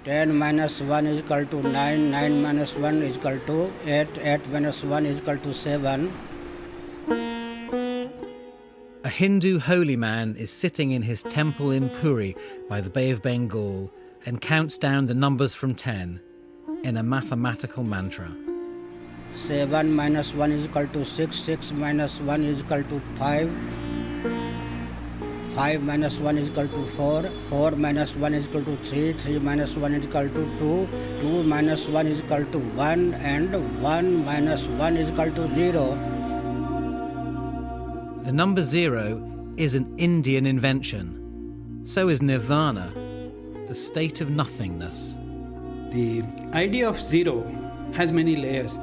10 minus 1 is equal to 9, 9 minus 1 is equal to 8, 8 minus 1 is equal to 7. A Hindu holy man is sitting in his temple in Puri by the Bay of Bengal and counts down the numbers from 10 in a mathematical mantra. 7 minus 1 is equal to 6, 6 minus 1 is equal to 5, 5 minus 1 is equal to 4, 4 minus 1 is equal to 3, 3 minus 1 is equal to 2, 2 minus 1 is equal to 1, and 1 minus 1 is equal to 0. The number 0 is an Indian invention. So is Nirvana, the state of nothingness. The idea of zero has many layers.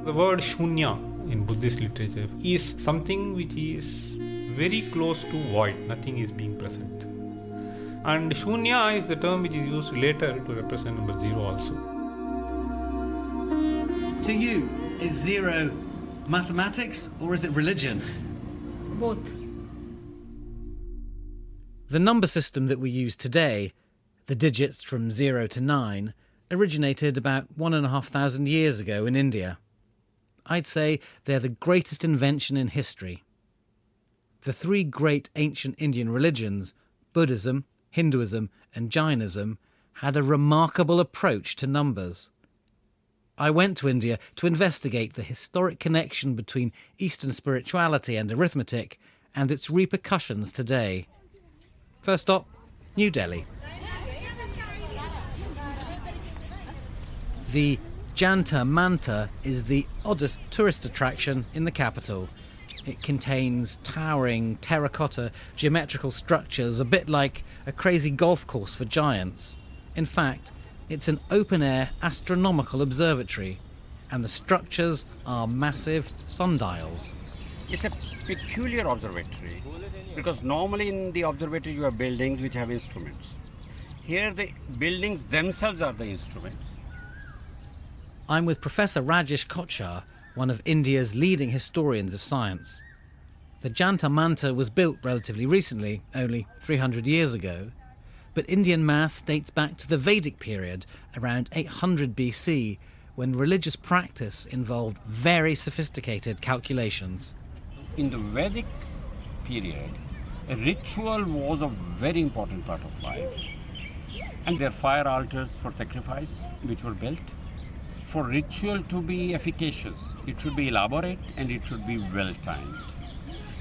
The word shunya in Buddhist literature is something which is very close to void, nothing is being present. And shunya is the term which is used later to represent number 0 also. To you, is 0 mathematics or is it religion? Both. The number system that we use today, the digits from 0 to 9, originated about 1,500 years ago in India. I'd say they're the greatest invention in history. The three great ancient Indian religions, Buddhism, Hinduism and Jainism, had a remarkable approach to numbers. I went to India to investigate the historic connection between Eastern spirituality and arithmetic and its repercussions today. First stop, New Delhi. The Jantar Mantar is the oddest tourist attraction in the capital. It contains towering terracotta geometrical structures a bit like a crazy golf course for giants. In fact, it's an open-air astronomical observatory, and the structures are massive sundials. It's a peculiar observatory because normally in the observatory you have buildings which have instruments. Here the buildings themselves are the instruments. I'm with Professor Rajesh Kochhar, one of India's leading historians of science. The Jantar Mantar was built relatively recently, only 300 years ago, but Indian maths dates back to the Vedic period, around 800 BC, when religious practice involved very sophisticated calculations. In the Vedic period, a ritual was a very important part of life. And there are fire altars for sacrifice which were built. For ritual to be efficacious, it should be elaborate and it should be well timed.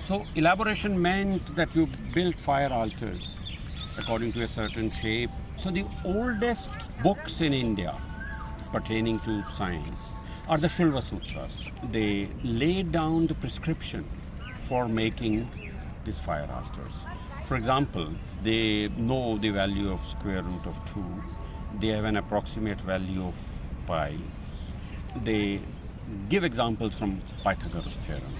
So elaboration meant that you built fire altars according to a certain shape. So the oldest books in India pertaining to science are the Shulva Sutras. They lay down the prescription for making these fire altars. For example, they know the value of square root of 2. They have an approximate value of pi. They give examples from Pythagoras' theorem.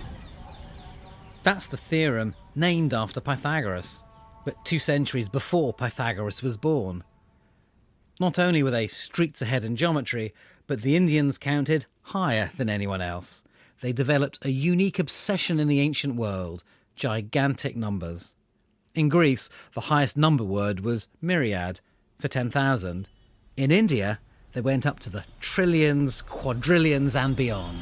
That's the theorem named after Pythagoras, but 2 centuries before Pythagoras was born. Not only were they streets ahead in geometry, but the Indians counted higher than anyone else. They developed a unique obsession in the ancient world, gigantic numbers. In Greece, the highest number word was myriad, for 10,000. In India, they went up to the trillions, quadrillions and beyond.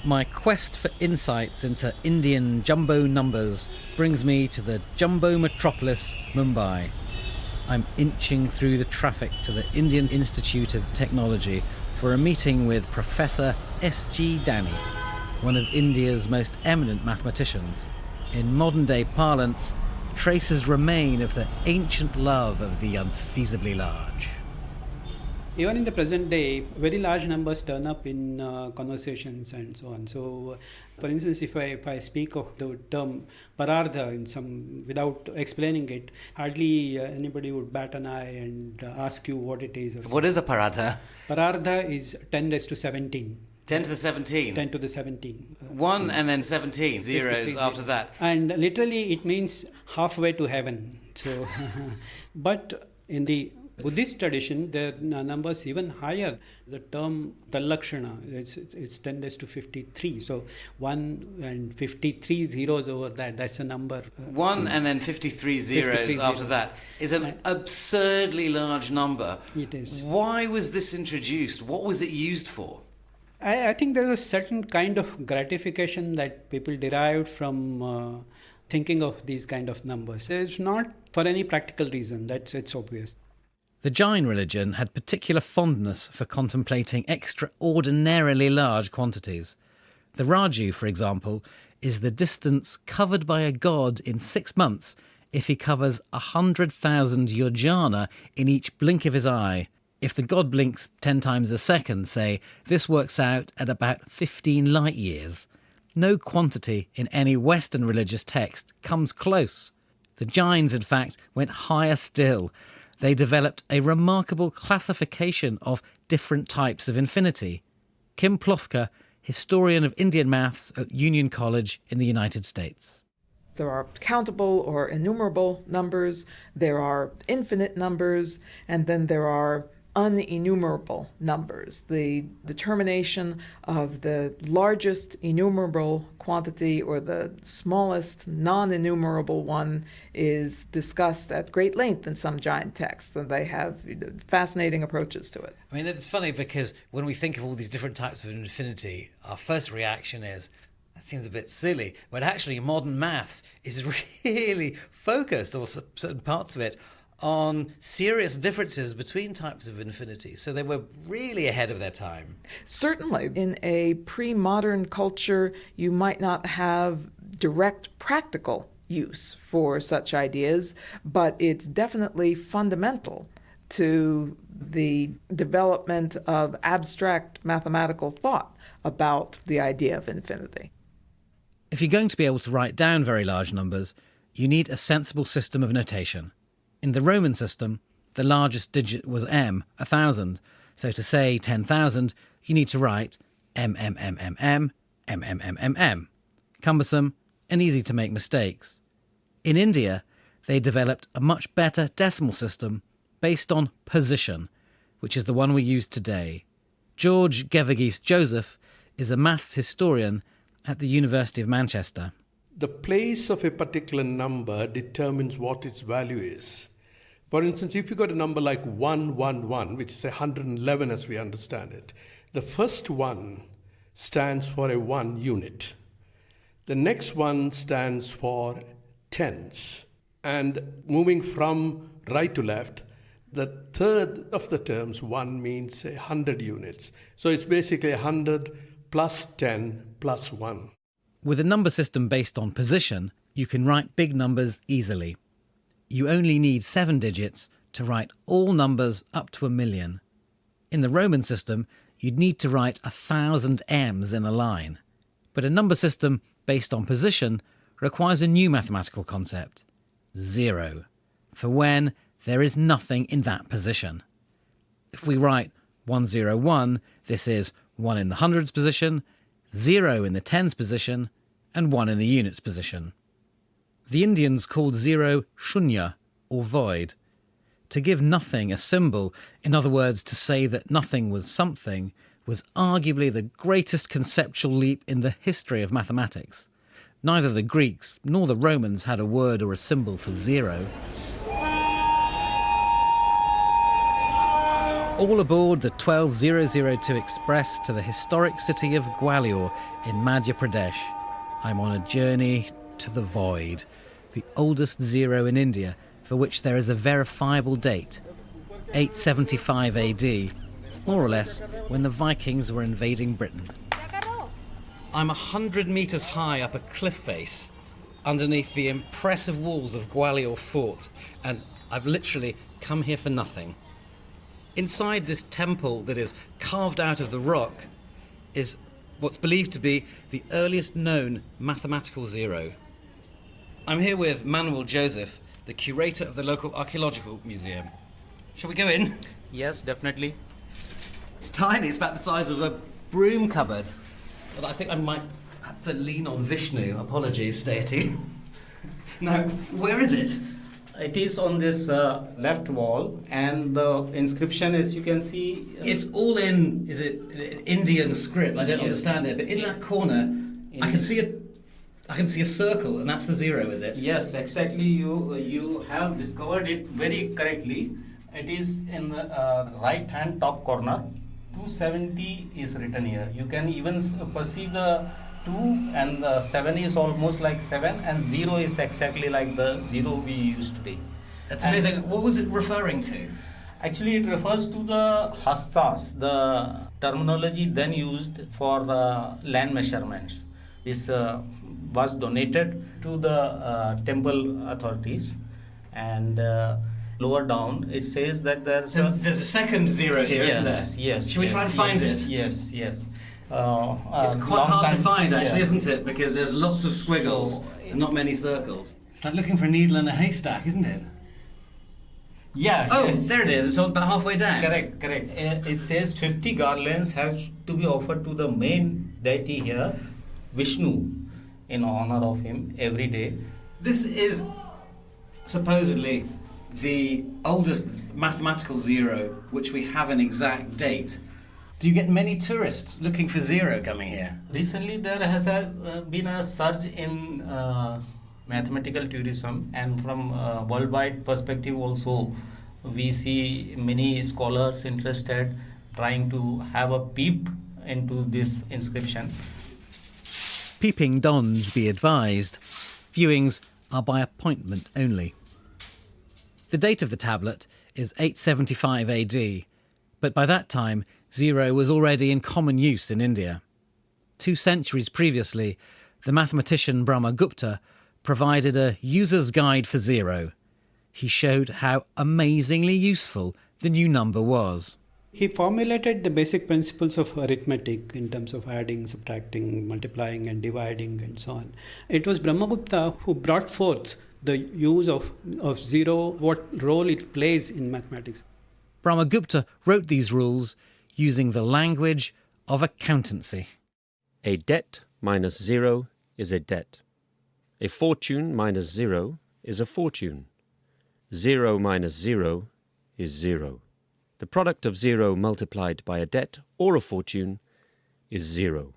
My quest for insights into Indian jumbo numbers brings me to the jumbo metropolis, Mumbai. I'm inching through the traffic to the Indian Institute of Technology for a meeting with Professor S.G. Dani, one of India's most eminent mathematicians. In modern-day parlance, traces remain of the ancient love of the unfeasibly large. Even in the present day, very large numbers turn up in conversations and so on. So, for instance, if I speak of the term parardha without explaining it, hardly anybody would bat an eye and ask you what it is. What is a parardha? Parardha is 10 raised to 17. 10 to the 17? 10 to the 17. 1 and then 17 zeros after that. And literally it means halfway to heaven. So, but in the Buddhist tradition, the numbers even higher. The term Talakshana, it's 10 raised to 53. So 1 and 53 zeros over that, that's a number. 1 and then 53 zeros 53 after zeros. that is an absurdly large number. It is. Why was this introduced? What was it used for? I think there's a certain kind of gratification that people derived from thinking of these kind of numbers. It's not for any practical reason, it's obvious. The Jain religion had particular fondness for contemplating extraordinarily large quantities. The Raju, for example, is the distance covered by a god in 6 months if he covers 100,000 yojana in each blink of his eye. If the god blinks 10 times a second, say, this works out at about 15 light years. No quantity in any Western religious text comes close. The Jains, in fact, went higher still. They developed a remarkable classification of different types of infinity. Kim Plofka, historian of Indian maths at Union College in the United States. There are countable or innumerable numbers, there are infinite numbers, and then there are unenumerable numbers. The determination of the largest enumerable quantity or the smallest non-enumerable one is discussed at great length in some Jain texts, and they have fascinating approaches to it. I mean, it's funny because when we think of all these different types of infinity, our first reaction is, that seems a bit silly, when actually modern maths is really focused, or certain parts of it, on serious differences between types of infinity. So they were really ahead of their time. Certainly, in a pre-modern culture, you might not have direct practical use for such ideas, but it's definitely fundamental to the development of abstract mathematical thought about the idea of infinity. If you're going to be able to write down very large numbers, you need a sensible system of notation. In the Roman system, the largest digit was m, 1,000. So to say 10,000, you need to write MMMMM. Cumbersome and easy to make mistakes. In India, they developed a much better decimal system based on position, which is the one we use today. George Geverghese Joseph is a maths historian at the University of Manchester. The place of a particular number determines what its value is. For instance, if you got a number like 111, which is 111 as we understand it, the first one stands for a 1 unit. The next one stands for tens. And moving from right to left, the third of the terms, 1 means 100 units. So it's basically 100 plus 10 plus 1. With a number system based on position, you can write big numbers easily. You only need 7 digits to write all numbers up to 1,000,000. In the Roman system, you'd need to write 1,000 M's in a line. But a number system based on position requires a new mathematical concept, 0, for when there is nothing in that position. If we write 101, this is 1 in the hundreds position, 0 in the tens position, and 1 in the units position. The Indians called 0 shunya, or void. To give nothing a symbol, in other words, to say that nothing was something, was arguably the greatest conceptual leap in the history of mathematics. Neither the Greeks nor the Romans had a word or a symbol for 0. All aboard the 12002 Express to the historic city of Gwalior in Madhya Pradesh. I'm on a journey to the void, the oldest 0 in India, for which there is a verifiable date, 875 AD, more or less when the Vikings were invading Britain. I'm 100 metres high up a cliff face, underneath the impressive walls of Gwalior Fort, and I've literally come here for nothing. Inside this temple that is carved out of the rock is what's believed to be the earliest known mathematical 0. I'm here with Manuel Joseph, the curator of the local archaeological museum. Shall we go in? Yes, definitely. It's tiny, it's about the size of a broom cupboard. But I think I might have to lean on Vishnu. Apologies, deity. Now, where is it? It is on this left wall, and the inscription, as you can see, It's all in, is it Indian script? I don't Yes. understand it, but in that corner, I can see a circle, and that's the 0, is it? yes, exactly. You have discovered it very correctly. It is in the right hand top corner. 270 is written here. You can even perceive the 2, and the 7 is almost like 7, and 0 is exactly like the 0 we used today. That's And amazing. What was it referring to? actually, it refers to the hastas, the terminology then used for land measurements. This was donated to the temple authorities, and lower down it says that there's There's a second 0 here, isn't there? yes. Should we try and find it? Yes. It's quite hard to find, actually, isn't it? Because there's lots of squiggles and not many circles. It's like looking for a needle in a haystack, isn't it? Yeah. Oh, yes. there it is. It's about halfway down. Correct. It says 50 garlands have to be offered to the main deity here, Vishnu, in honor of him every day. This is supposedly the oldest mathematical 0 which we have an exact date. Do you get many tourists looking for 0 coming here? Recently, there has been a surge in mathematical tourism, and from worldwide perspective also, we see many scholars interested trying to have a peep into this inscription. Peeping dons be advised, viewings are by appointment only. The date of the tablet is 875 AD, but by that time 0 was already in common use in India. 2 centuries previously, the mathematician Brahmagupta provided a user's guide for 0. He showed how amazingly useful the new number was. He formulated the basic principles of arithmetic in terms of adding, subtracting, multiplying and dividing and so on. It was Brahmagupta who brought forth the use of 0, what role it plays in mathematics. Brahmagupta wrote these rules using the language of accountancy. A debt minus 0 is a debt. A fortune minus 0 is a fortune. 0 minus 0 is 0. The product of 0 multiplied by a debt or a fortune is 0.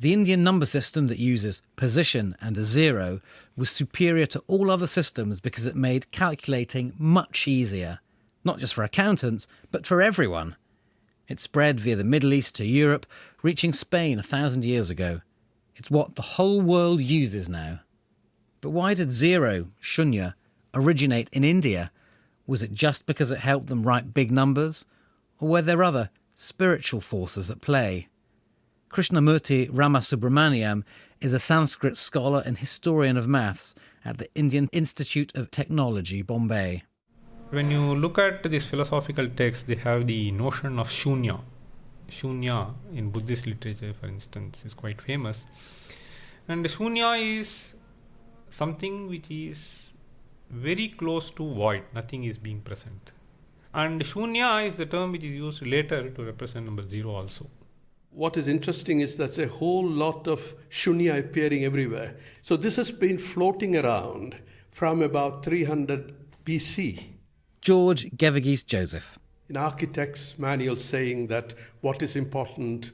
The Indian number system that uses position and a 0 was superior to all other systems because it made calculating much easier, not just for accountants, but for everyone. It spread via the Middle East to Europe, reaching Spain 1,000 years ago. It's what the whole world uses now. But why did 0, shunya, originate in India? Was it just because it helped them write big numbers? Or were there other spiritual forces at play? Krishnamurti Ramasubramaniam is a Sanskrit scholar and historian of maths at the Indian Institute of Technology, Bombay. When you look at these philosophical texts, they have the notion of shunya. Shunya in Buddhist literature, for instance, is quite famous. And shunya is something which is very close to void, nothing is being present. And shunya is the term which is used later to represent number 0 also. What is interesting is there's a whole lot of shunya appearing everywhere. So this has been floating around from about 300 BC. George Geverghese Joseph. In architects' manuals saying that what is important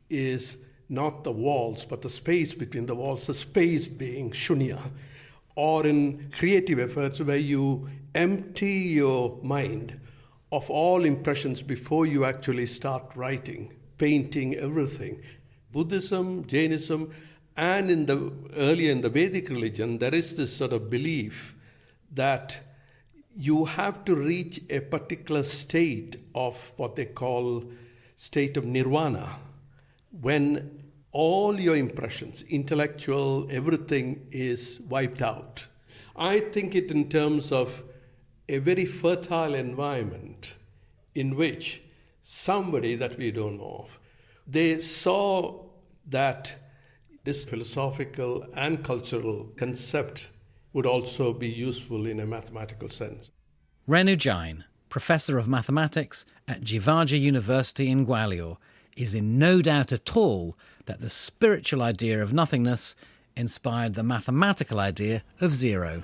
is not the walls, but the space between the walls, the space being shunya. Or in creative efforts where you empty your mind of all impressions before you actually start writing, painting, everything. Buddhism, Jainism, and earlier in the Vedic religion, there is this sort of belief that you have to reach a particular state of what they call state of nirvana, when all your impressions, intellectual, everything is wiped out. I think it in terms of a very fertile environment in which somebody that we don't know of, they saw that this philosophical and cultural concept would also be useful in a mathematical sense. Renu Jain, Professor of Mathematics at Jivaji University in Gwalior, is in no doubt at all that the spiritual idea of nothingness inspired the mathematical idea of 0.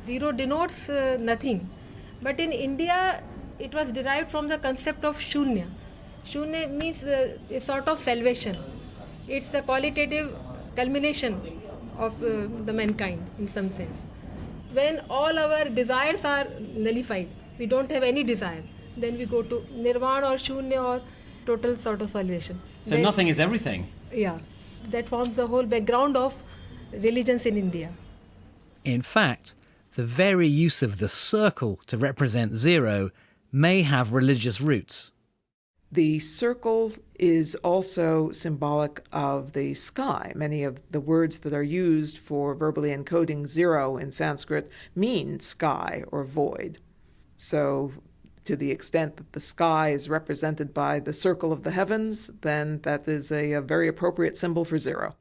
Zero denotes nothing. But in India, it was derived from the concept of shunya. Shunya means a sort of salvation. It's the qualitative culmination of the mankind in some sense. When all our desires are nullified, we don't have any desire, then we go to Nirvana or Shunya or total sort of salvation. So Then- nothing is everything. Yeah, that forms the whole background of religions in India. In fact, the very use of the circle to represent zero may have religious roots. The circle is also symbolic of the sky. Many of the words that are used for verbally encoding zero in Sanskrit mean sky or void. So, to the extent that the sky is represented by the circle of the heavens, then that is a very appropriate symbol for zero.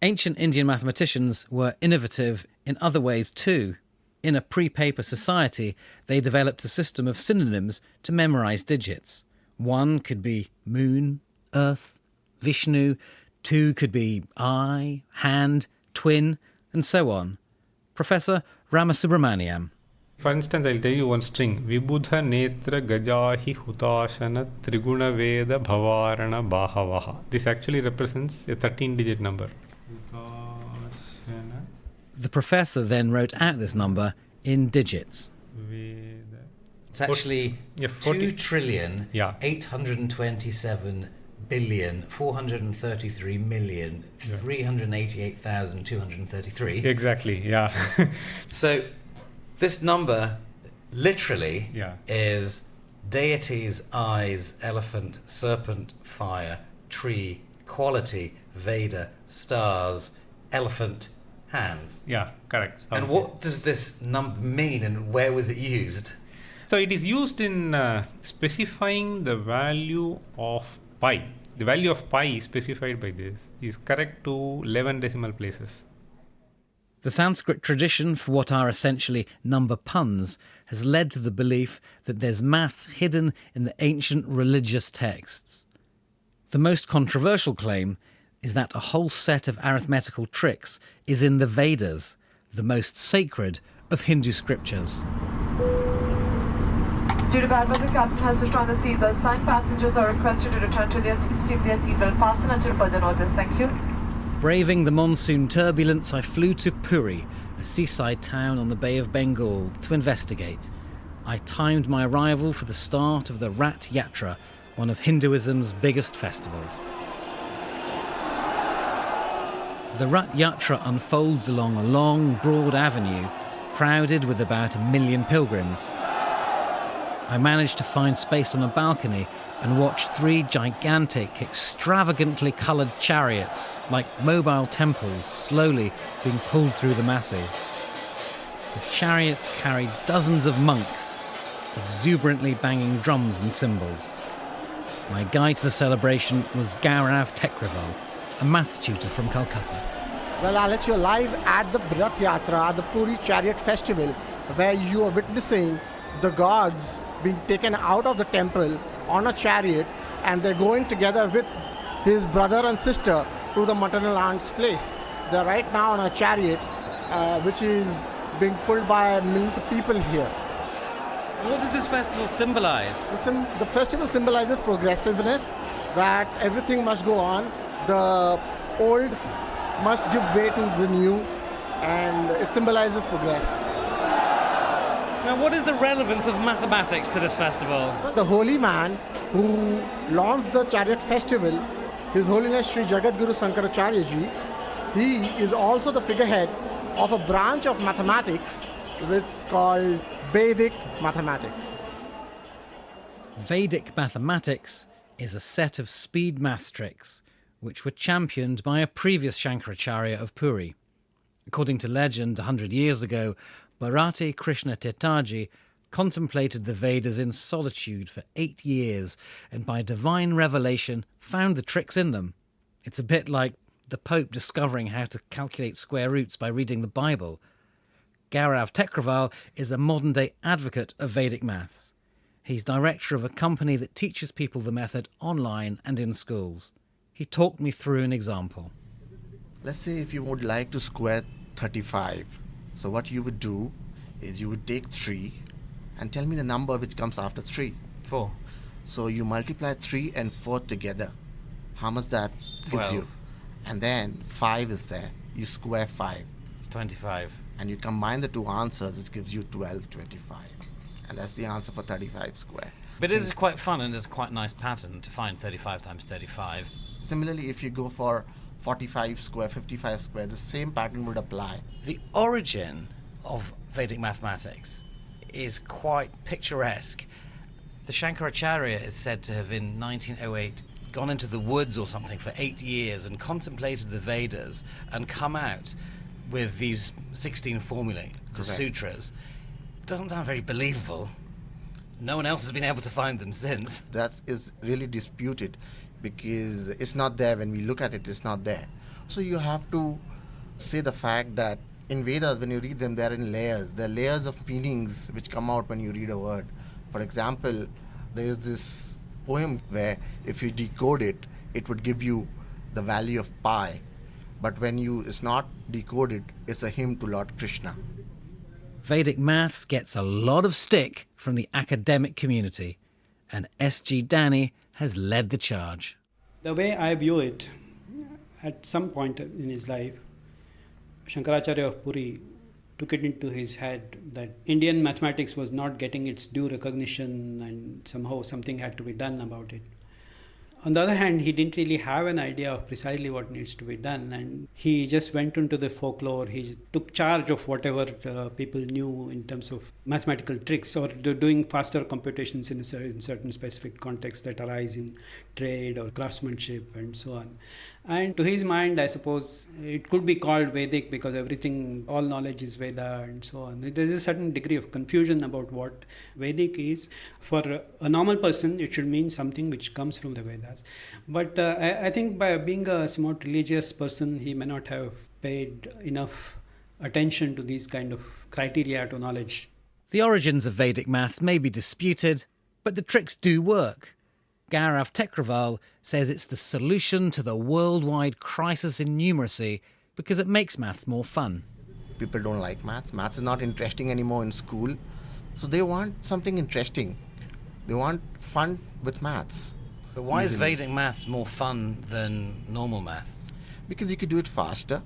Ancient Indian mathematicians were innovative in other ways too. In a pre-paper society, they developed a system of synonyms to memorize digits. One could be moon, earth, Vishnu. Two could be eye, hand, twin, and so on. Professor Ramasubramaniam. For instance, I'll tell you one string. Vibudha netra gajahi hutashana triguna veda bhavarana bahavaha. This actually represents a 13-digit number. Hutashana The professor then wrote out this number in digits. veda. It's actually 40. 2 Yeah. 827 billion 433 million 388,233. Exactly, yeah. So this number literally Yeah. is deities, eyes, elephant, serpent, fire, tree, quality, Veda, stars, elephant, hands. Yeah, correct. And what does this number mean and where was it used? So it is used in specifying the value of pi. The value of pi specified by this is correct to 11 decimal places. The Sanskrit tradition for what are essentially number puns has led to the belief that there's maths hidden in the ancient religious texts. The most controversial claim is that a whole set of arithmetical tricks is in the Vedas, the most sacred of Hindu scriptures. Due to bad weather, captain has destroyed the seatbelt sign. Passengers are requested to return to their seats, keep their seatbelt fastened until further notice. Thank you. Braving the monsoon turbulence, I flew to Puri, a seaside town on the Bay of Bengal, to investigate. I timed my arrival for the start of the Rat Yatra, one of Hinduism's biggest festivals. The Rat Yatra unfolds along a long, broad avenue, crowded with about 1 million pilgrims. I managed to find space on a balcony and watched 3 gigantic, extravagantly coloured chariots, like mobile temples, slowly being pulled through the masses. The chariots carried dozens of monks, exuberantly banging drums and cymbals. My guide to the celebration was Gaurav Tekrival, a maths tutor from Calcutta. Well, Alex, you're live at the Rath Yatra, the Puri Chariot Festival, where you are witnessing the gods being taken out of the temple on a chariot, and they're going together with his brother and sister to the maternal aunt's place. They're right now on a chariot, which is being pulled by millions of people here. What does this festival symbolize? The festival symbolizes progressiveness, that everything must go on. The old must give way to the new, and it symbolizes progress. Now, what is the relevance of mathematics to this festival? The holy man who launched the chariot festival, His Holiness Sri Jagadguru Sankaracharya Ji, he is also the figurehead of a branch of mathematics which is called Vedic mathematics. Vedic mathematics is a set of speed maths tricks which were championed by a previous Shankaracharya of Puri. According to legend, 100 years ago, Bharati Krishna Tirthaji contemplated the Vedas in solitude for 8 years and by divine revelation found the tricks in them. It's a bit like the Pope discovering how to calculate square roots by reading the Bible. Gaurav Tekrival is a modern-day advocate of Vedic maths. He's director of a company that teaches people the method online and in schools. He talked me through an example. Let's say if you would like to square 35. So what you would do is you would take 3 and tell me the number which comes after 3. 4. So you multiply 3 and 4 together. How much that gives 12. you? And then 5 is there. You square 5. It's 25. And you combine the two answers, it gives you 1225. And that's the answer for 35 square. But it is quite fun and it's quite a nice pattern to find 35 times 35. Similarly, if you go for 45 square, 55 square, the same pattern would apply. The origin of Vedic mathematics is quite picturesque. The Shankaracharya is said to have in 1908 gone into the woods or something for 8 years and contemplated the Vedas and come out with these 16 formulae, the Correct. sutras. Doesn't sound very believable. No one else has been able to find them since. That is really disputed because it's not there. When we look at it, it's not there. So you have to say the fact that in Vedas, when you read them, they're in layers. There are layers of meanings which come out when you read a word. For example, there is this poem where if you decode it, it would give you the value of pi. But when it's not decoded, it's a hymn to Lord Krishna. Vedic maths gets a lot of stick from the academic community, and S.G. Danny has led the charge. The way I view it, at some point in his life, Shankaracharya of Puri took it into his head that Indian mathematics was not getting its due recognition and somehow something had to be done about it. On the other hand, he didn't really have an idea of precisely what needs to be done, and he just went into the folklore. He took charge of whatever people knew in terms of mathematical tricks or doing faster computations in certain specific contexts that arise in trade or craftsmanship and so on. And to his mind, I suppose, it could be called Vedic because everything, all knowledge is Veda and so on. There's a certain degree of confusion about what Vedic is. For a normal person, it should mean something which comes from the Vedas. But I think by being a somewhat religious person, he may not have paid enough attention to these kind of criteria to knowledge. The origins of Vedic maths may be disputed, but the tricks do work. Gaurav Tekraval says it's the solution to the worldwide crisis in numeracy because it makes maths more fun. People don't like maths. Maths is not interesting anymore in school. So they want something interesting. They want fun with maths. But why is Easily. Vedic maths more fun than normal maths? Because you could do it faster.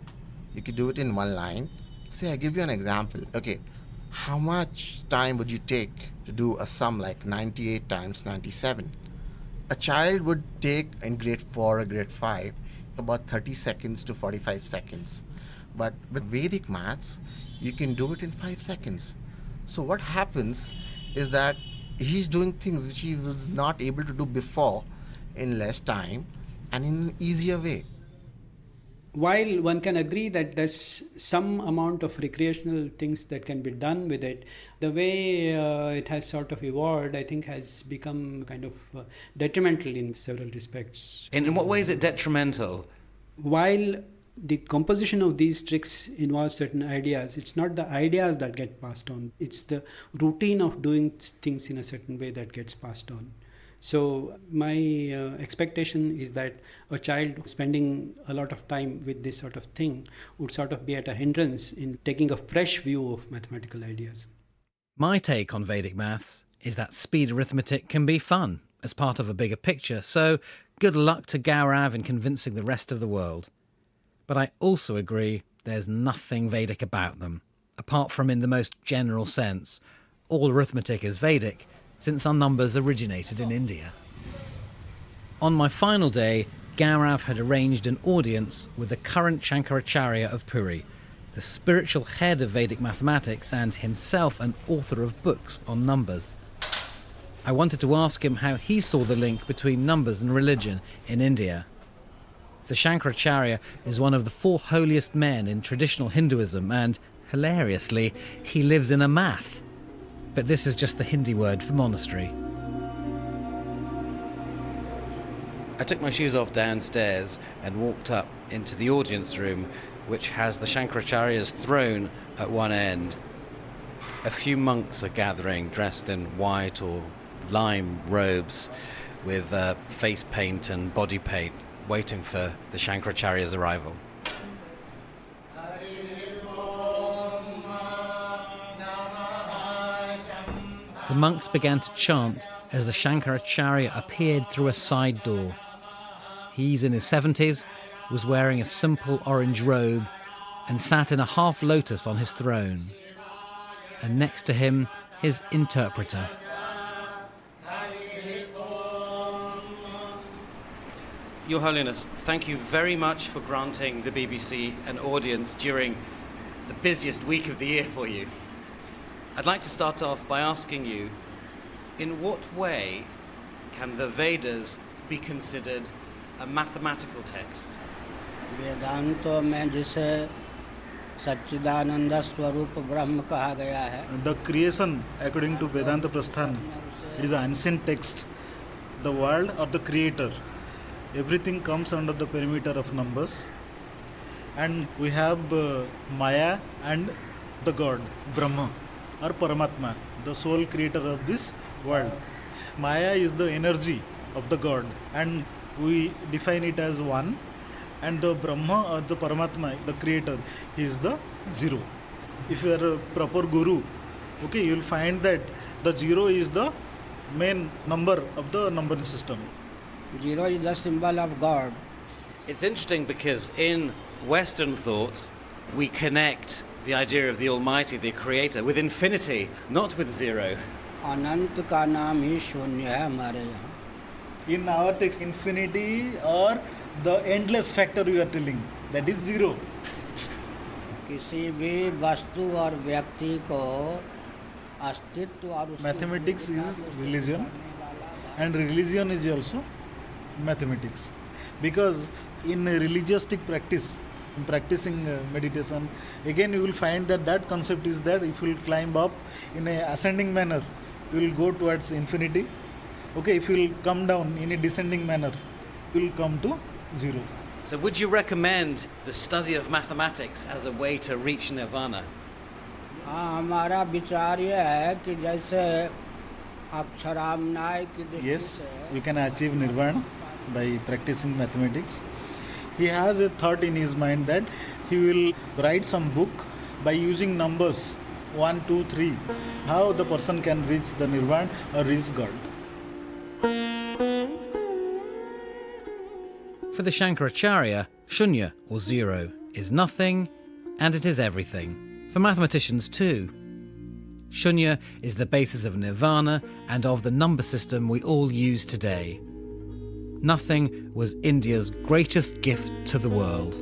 You could do it in one line. Say, I give you an example. Okay, how much time would you take to do a sum like 98 times 97? A child would take in grade 4 or grade 5 about 30 seconds to 45 seconds. But with Vedic maths, you can do it in 5 seconds. So what happens is that he's doing things which he was not able to do before in less time and in an easier way. While one can agree that there's some amount of recreational things that can be done with it, the way it has sort of evolved, I think, has become kind of detrimental in several respects. In what way is it detrimental? While the composition of these tricks involves certain ideas, it's not the ideas that get passed on, it's the routine of doing things in a certain way that gets passed on. So my expectation is that a child spending a lot of time with this sort of thing would sort of be at a hindrance in taking a fresh view of mathematical ideas. My take on Vedic maths is that speed arithmetic can be fun as part of a bigger picture, so good luck to Gaurav in convincing the rest of the world. But I also agree there's nothing Vedic about them, apart from in the most general sense. All arithmetic is Vedic, since our numbers originated in India. On my final day, Gaurav had arranged an audience with the current Shankaracharya of Puri, the spiritual head of Vedic mathematics and himself an author of books on numbers. I wanted to ask him how he saw the link between numbers and religion in India. The Shankaracharya is one of the 4 holiest men in traditional Hinduism and, hilariously, he lives in a math. But this is just the Hindi word for monastery. I took my shoes off downstairs and walked up into the audience room, which has the Shankaracharya's throne at one end. A few monks are gathering, dressed in white or lime robes with face paint and body paint, waiting for the Shankaracharya's arrival. The monks began to chant as the Shankaracharya appeared through a side door. He's in his 70s, was wearing a simple orange robe, and sat in a half lotus on his throne. And next to him, his interpreter. Your Holiness, thank you very much for granting the BBC an audience during the busiest week of the year for you. I'd like to start off by asking you, in what way can the Vedas be considered a mathematical text? वेदांतों में जिसे सच्चिदानंद स्वरूप ब्रह्म कहा गया है. The creation, according to Vedanta Prasthan, it is an ancient text. The world or the creator, everything comes under the perimeter of numbers. And we have Maya and the God, Brahma or Paramatma, the sole creator of this world. Maya is the energy of the God, and we define it as one. And the Brahma or the Paramatma, the creator, he is the zero. If you are a proper guru, okay, you will find that the zero is the main number of the numbering system. Zero is the symbol of God. It's interesting because in Western thought, we connect the idea of the Almighty, the Creator, with infinity, not with zero. अनंत का नाम ही शून्य है हमारे यहाँ. In our text, infinity or the endless factor we are telling, that is zero. किसी भी वस्तु और व्यक्ति को अस्तित्व और Mathematics is religion, and religion is also mathematics. Because in a religioustic practice, in practicing meditation, again you will find that that concept is that if you will climb up in a ascending manner, you will go towards infinity. Okay, if you will come down in a descending manner, you will come to zero. So would you recommend the study of mathematics as a way to reach nirvana? हाँ, हमारा विचार ये है कि जैसे अक्षराम्नाय की दृष्टि Yes, से you can achieve nirvana by practicing mathematics. He has a thought in his mind that he will write some book by using numbers 1, 2, 3, how the person can reach the nirvana or reach God. For the Shankaracharya, shunya, or zero, is nothing, and it is everything. For mathematicians too. Shunya is the basis of nirvana and of the number system we all use today. Nothing was India's greatest gift to the world.